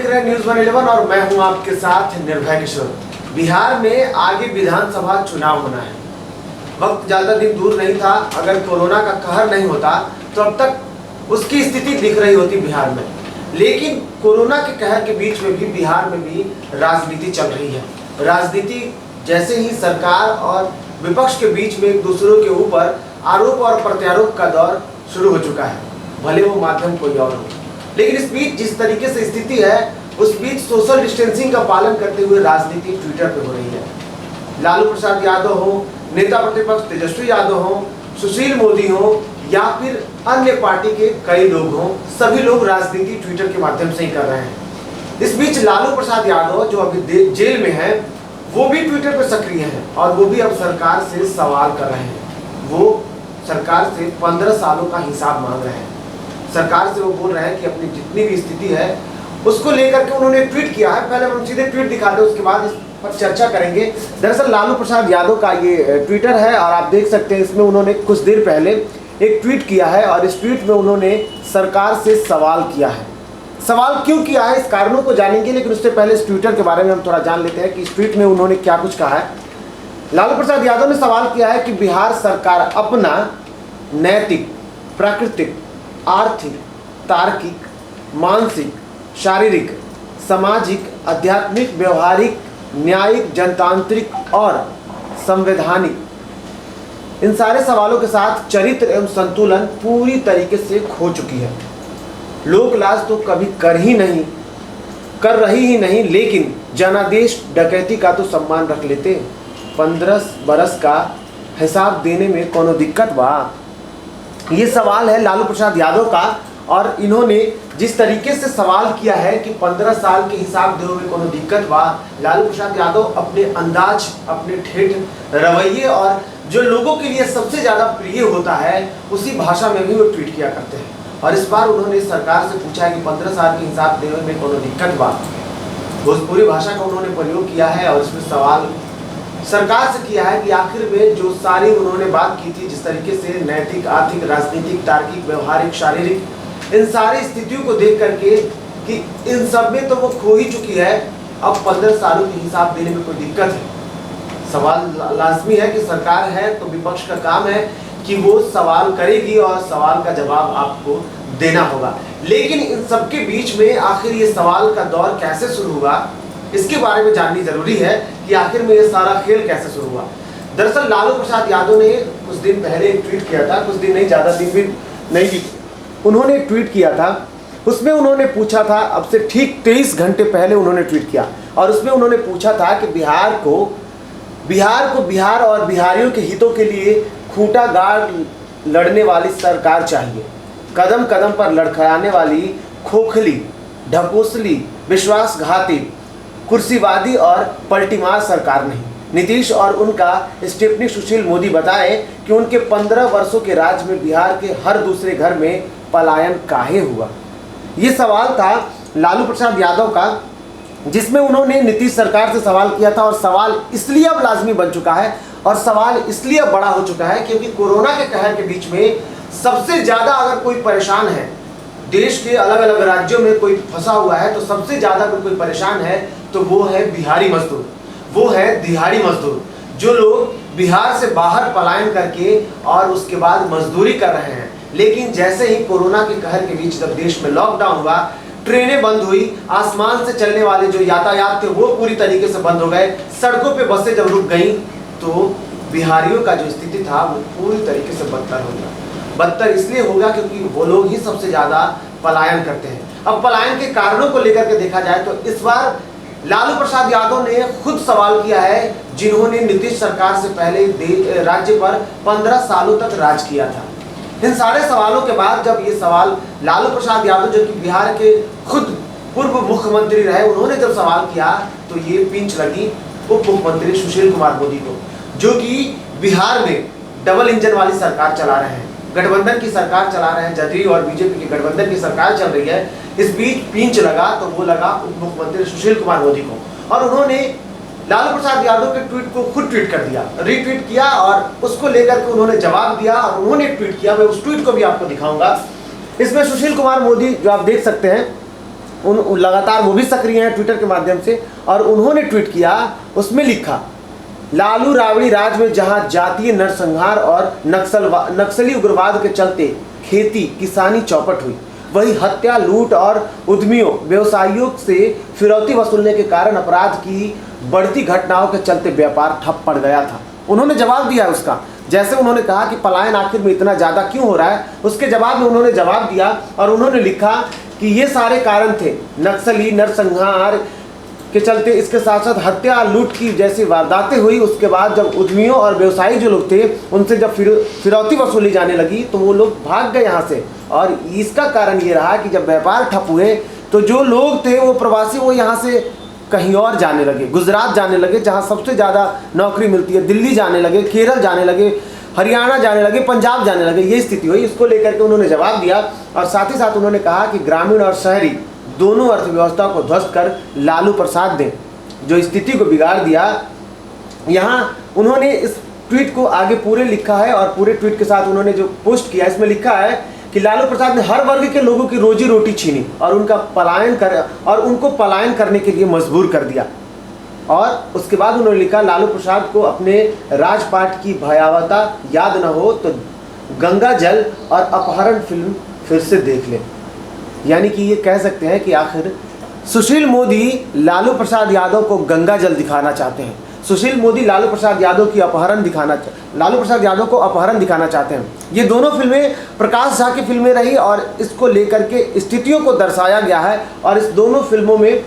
देख रहे हैं न्यूज़ 111 और मैं हूं आपके साथ निर्भय किशोर। बिहार में आगे विधानसभा चुनाव होना है। वक्त ज़्यादा दिन दूर नहीं था। अगर कोरोना का कहर नहीं होता तो अब तक उसकी स्थिति दिख रही होती बिहार में। लेकिन कोरोना के कहर के बीच में भी बिहार में भी राजनीति चल रही है। राजनीति जैसे ही सरकार और विपक्ष के बीच में एक दूसरों के ऊपर आरोप और प्रत्यारोप का दौर शुरू हो चुका है, भले वो माध्यम कोई और हो। लेकिन इस बीच जिस तरीके से स्थिति है उस बीच सोशल डिस्टेंसिंग का पालन करते हुए राजनीति ट्विटर पे हो रही है। लालू प्रसाद यादव हो, नेता प्रतिपक्ष तेजस्वी यादव हो, सुशील मोदी हो या फिर अन्य पार्टी के कई लोग हों, सभी लोग राजनीति ट्विटर के माध्यम से ही कर रहे हैं। इस बीच लालू प्रसाद यादव जो अभी जेल में है वो भी ट्विटर पर सक्रिय हैं और वो भी अब सरकार से सवाल कर रहे हैं। वो सरकार से 15 सालों का हिसाब मांग रहे हैं। सरकार से वो बोल रहे हैं कि अपनी जितनी भी स्थिति है उसको लेकर के उन्होंने ट्वीट किया है। पहले हम सीधे ट्वीट दिखा दें, उसके बाद इस पर चर्चा करेंगे। दरअसल लालू प्रसाद यादव का ये ट्विटर है और आप देख सकते हैं इसमें उन्होंने कुछ देर पहले एक ट्वीट किया है और इस ट्वीट में उन्होंने सरकार से सवाल किया है। सवाल क्यों किया है इस कारणों को जानेंगे, लेकिन उससे पहले इस ट्विटर के बारे में हम थोड़ा जान लेते हैं कि इस ट्वीट में उन्होंने क्या कुछ कहा है। लालू प्रसाद यादव ने सवाल किया है कि बिहार सरकार अपना नैतिक, प्राकृतिक, आर्थिक, तार्किक, मानसिक, शारीरिक, सामाजिक, आध्यात्मिक, व्यवहारिक, न्यायिक, जनतांत्रिक और संवैधानिक इन सारे सवालों के साथ चरित्र एवं संतुलन पूरी तरीके से खो चुकी है। लोक लाज तो कभी कर रही ही नहीं, लेकिन जनादेश डकैती का तो सम्मान रख लेते। 15 बरस का हिसाब देने में कोनो दिक्कत बा? ये सवाल है लालू प्रसाद यादव का और इन्होंने जिस तरीके से सवाल किया है कि 15 साल के हिसाब देने में कोनो दिक्कत बा, लालू प्रसाद यादव अपने अंदाज, अपने ठेठ रवैये और जो लोगों के लिए सबसे ज़्यादा प्रिय होता है उसी भाषा में भी वो ट्वीट किया करते हैं। और इस बार उन्होंने सरकार से पूछा है कि 15 साल के हिसाब देने में कोनो दिक्कत बा। भोजपुरी भाषा का उन्होंने प्रयोग किया है और इसमें सवाल सरकार से किया है कि आखिर में जो सारी उन्होंने बात की थी, जिस तरीके से नैतिक, आर्थिक, राजनीतिक, तार्किक, व्यवहारिक, शारीरिक, इन सारी स्थितियों को देख करके कि इन सब में तो वो खो ही चुकी है, अब 15 सालों के हिसाब देने में कोई दिक्कत है। सवाल लाजमी है कि सरकार है तो विपक्ष का काम है कि वो सवाल करेगी और सवाल का जवाब आपको देना होगा। लेकिन इन सबके बीच में आखिर ये सवाल का दौर कैसे शुरू हुआ, इसके बारे में जाननी जरूरी है कि आखिर में ये सारा खेल कैसे शुरू हुआ। दरअसल लालू प्रसाद यादव ने कुछ दिन पहले एक ट्वीट किया था, कुछ दिन नहीं, ज़्यादा दिन भी नहीं, उन्होंने एक ट्वीट किया था। उसमें उन्होंने पूछा था, अब से ठीक 23 घंटे पहले उन्होंने ट्वीट किया और उसमें उन्होंने पूछा था कि बिहार को बिहार और बिहारियों के हितों के लिए खूंटा गाड़ लड़ने वाली सरकार चाहिए। कदम कदम पर लड़खड़ाने वाली खोखली, ढकोसली, विश्वासघाती, कुर्सीवादी और पलटीमार सरकार नहीं। नीतीश और उनका स्टेफनी सुशील मोदी बताए कि उनके 15 वर्षों के राज में बिहार के हर दूसरे घर में पलायन काहे हुआ। ये सवाल था लालू प्रसाद यादव का, जिसमें उन्होंने नीतीश सरकार से सवाल किया था। और सवाल इसलिए अब लाजमी बन चुका है और सवाल इसलिए बड़ा हो चुका है क्योंकि कोरोना के कहर के बीच में सबसे ज़्यादा अगर कोई परेशान है, देश के अलग अलग राज्यों में कोई फंसा हुआ है, तो सबसे ज़्यादा अगर कोई परेशान है तो वो है बिहारी मजदूर, वो है दिहाड़ी मजदूर, जो लोग बिहार से बाहर पलायन करके और उसके बाद मजदूरी कर रहे हैं। लेकिन जैसे ही कोरोना के कहर के बीच जब देश में लॉकडाउन हुआ, ट्रेनें बंद हुई, आसमान से चलने वाले जो यातायात थे वो पूरी तरीके से बंद हो गए, सड़कों पे बसें जब रुक गई तो बिहारियों का जो स्थिति था वो पूरी तरीके से बदतर हो गया। बदतर इसलिए होगा क्योंकि वो लोग ही सबसे ज़्यादा पलायन करते हैं। अब पलायन के कारणों को लेकर के देखा जाए तो इस बार लालू प्रसाद यादव ने खुद सवाल किया है, जिन्होंने नीतीश सरकार से पहले राज्य पर 15 सालों तक राज किया था। इन सारे सवालों के बाद जब ये सवाल लालू प्रसाद यादव जो कि बिहार के खुद पूर्व मुख्यमंत्री रहे, उन्होंने जब सवाल किया तो ये पिंच लगी उप मुख्यमंत्री सुशील कुमार मोदी को, जो कि बिहार में डबल इंजन वाली सरकार चला रहे हैं, गठबंधन की सरकार चला रहे हैं, जदयू और बीजेपी की गठबंधन की सरकार चल रही है। इस बीच पिंच लगा तो वो लगा उप मुख्यमंत्री सुशील कुमार मोदी को और उन्होंने लालू प्रसाद यादव के ट्वीट को खुद ट्वीट कर दिया, रीट्वीट किया और उसको लेकर के उन्होंने जवाब दिया और उन्होंने ट्वीट किया। मैं उस ट्वीट को भी आपको दिखाऊंगा। इसमें सुशील कुमार मोदी जो आप देख सकते हैं उन लगातार वो भी सक्रिय हैं ट्विटर के माध्यम से, और उन्होंने ट्वीट किया, उसमें लिखा, लालू राबड़ी राज में जहां जातीय नरसंहार और नक्सली उग्रवाद के चलते खेती किसानी चौपट हुई, वही हत्या, लूट और उद्यमियों व्यवसायियों से फिरौती वसूलने के कारण अपराध की बढ़ती घटनाओं के चलते व्यापार ठप पड़ गया था। उन्होंने जवाब दिया उसका, जैसे उन्होंने कहा कि पलायन आखिर में इतना ज़्यादा क्यों हो रहा है, उसके जवाब में उन्होंने जवाब दिया और उन्होंने लिखा कि ये सारे कारण थे, नक्सली नरसंहार के चलते, इसके साथ साथ हत्या, लूट की जैसी वारदातें हुई। उसके बाद जब उद्यमियों और व्यवसायी जो लोग थे उनसे जब फिरौती वसूली जाने लगी तो वो लोग भाग गए यहाँ से, और इसका कारण ये रहा कि जब व्यापार ठप हुए तो जो लोग थे वो प्रवासी वो यहाँ से कहीं और जाने लगे, गुजरात जाने लगे जहाँ सबसे ज़्यादा नौकरी मिलती है, दिल्ली जाने लगे, केरल जाने लगे, हरियाणा जाने लगे, पंजाब जाने लगे, ये स्थिति हुई। इसको लेकर के उन्होंने जवाब दिया और साथ ही साथ उन्होंने कहा कि ग्रामीण और शहरी दोनों अर्थव्यवस्था को ध्वस्त कर लालू प्रसाद ने जो स्थिति को बिगाड़ दिया। यहाँ उन्होंने इस ट्वीट को आगे पूरे लिखा है और पूरे ट्वीट के साथ उन्होंने जो पोस्ट किया इसमें लिखा है कि लालू प्रसाद ने हर वर्ग के लोगों की रोजी रोटी छीनी और उनको पलायन करने के लिए मजबूर कर दिया। और उसके बाद उन्होंने लिखा, लालू प्रसाद को अपने राजपाट की भयावहता याद न हो तो गंगा जल और अपहरण फिल्म फिर से देख ले। यानी कि ये कह सकते हैं कि आखिर सुशील मोदी लालू प्रसाद यादव को गंगा जल दिखाना चाहते हैं, सुशील मोदी लालू प्रसाद यादव को अपहरण दिखाना चाहते हैं। ये दोनों फिल्में प्रकाश झा की फिल्में रही और इसको लेकर के स्थितियों को दर्शाया गया है और इस दोनों फिल्मों में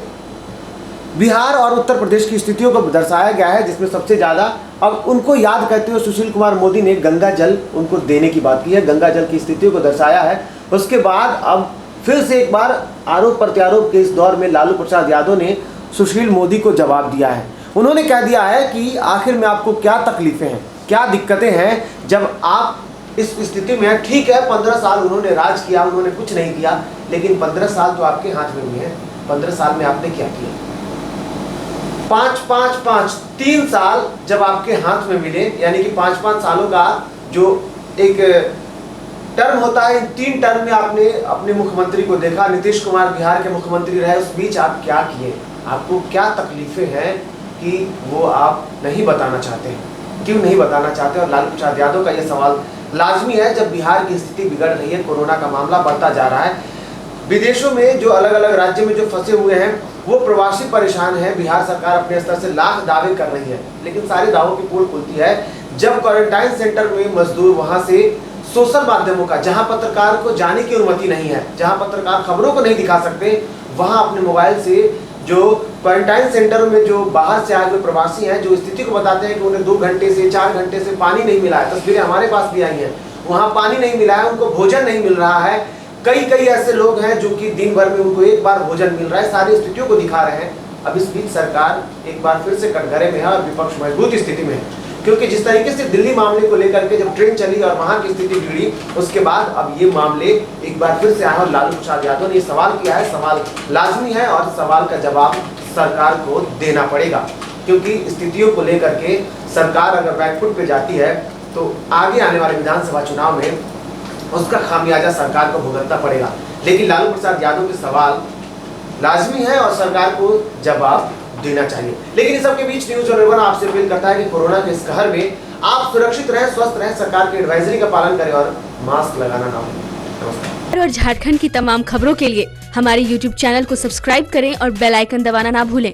बिहार और उत्तर प्रदेश की स्थितियों को दर्शाया गया है, जिसमें सबसे ज़्यादा अब उनको याद करते हुए सुशील कुमार मोदी ने गंगा जल उनको देने की बात की है, गंगा जल की स्थितियों को दर्शाया है। उसके बाद अब फिर से एक बार आरोप प्रत्यारोप के इस दौर में लालू प्रसाद यादव ने सुशील मोदी को जवाब दिया है। उन्होंने कह दिया है कि आखिर में आपको क्या तकलीफ़ें हैं, क्या दिक्कतें हैं जब आप इस स्थिति में हैं। ठीक है, 15 साल उन्होंने राज किया, उन्होंने कुछ नहीं किया, लेकिन 15 साल तो आपके हाथ में भी हैं। 15 साल में आपने क्या किया? 3 साल जब आपके हाथ में मिले, यानी कि 5 सालों का जो एक टर्म होता है, इन 3 टर्म में आपने अपने मुख्यमंत्री को देखा। नीतीश कुमार बिहार के मुख्यमंत्री रहे, उस बीच आप क्या किए, आपको क्या तकलीफें हैं कि वो आप नहीं बताना चाहते हैं, क्यों नहीं बताना चाहते? और लालू प्रसाद यादव का ये सवाल लाजमी है जब बिहार की स्थिति बिगड़ रही है, कोरोना का मामला बढ़ता जा रहा है, विदेशों में जो अलग अलग राज्य में जो फंसे हुए हैं वो प्रवासी परेशान है। बिहार सरकार अपने स्तर से लाख दावे कर रही है, लेकिन सारे दावों की पोल खुलती है जब क्वारंटाइन सेंटर में मजदूर वहां से सोशल माध्यमों का, जहां पत्रकार को जाने की अनुमति नहीं है, जहां पत्रकार खबरों को नहीं दिखा सकते, वहां अपने मोबाइल से जो क्वारंटाइन सेंटरों में जो बाहर से आए हुए प्रवासी हैं जो स्थिति को बताते हैं कि उन्हें 2 घंटे से 4 घंटे से पानी नहीं मिला है। तस्वीरें हमारे पास भी आई हैं, वहाँ पानी नहीं मिला है, उनको भोजन नहीं मिल रहा है। कई ऐसे लोग हैं जो कि दिन भर में उनको एक बार भोजन मिल रहा है, सारी स्थितियों को दिखा रहे हैं। अब इस बीच सरकार एक बार फिर से कटघरे में है और विपक्ष मजबूत स्थिति में है, क्योंकि जिस तरीके से दिल्ली मामले को लेकर के जब ट्रेन चली और वहाँ की स्थिति बिगड़ी, उसके बाद अब ये मामले एक बार फिर से आए और लालू प्रसाद यादव ने सवाल किया है। सवाल लाजमी है और सवाल का जवाब सरकार को देना पड़ेगा, क्योंकि स्थितियों को लेकर के सरकार अगर बैकफुट पे जाती है तो आगे आने वाले विधानसभा चुनाव में उसका खामियाजा सरकार को भुगतना पड़ेगा। लेकिन लालू प्रसाद यादव के सवाल लाजमी है और सरकार को जवाब देना चाहिए। लेकिन इस सबके बीच न्यूज़ और रिवन आपसे अपील करता है कि कोरोना के इस कहर में आप सुरक्षित रहें, स्वस्थ रहें, सरकार की एडवाइजरी का पालन करें और मास्क लगाना ना भूलें। नमस्कार। और झारखंड की तमाम खबरों के लिए हमारे YouTube चैनल को सब्सक्राइब करें और बेल आइकन दबाना ना भूलें।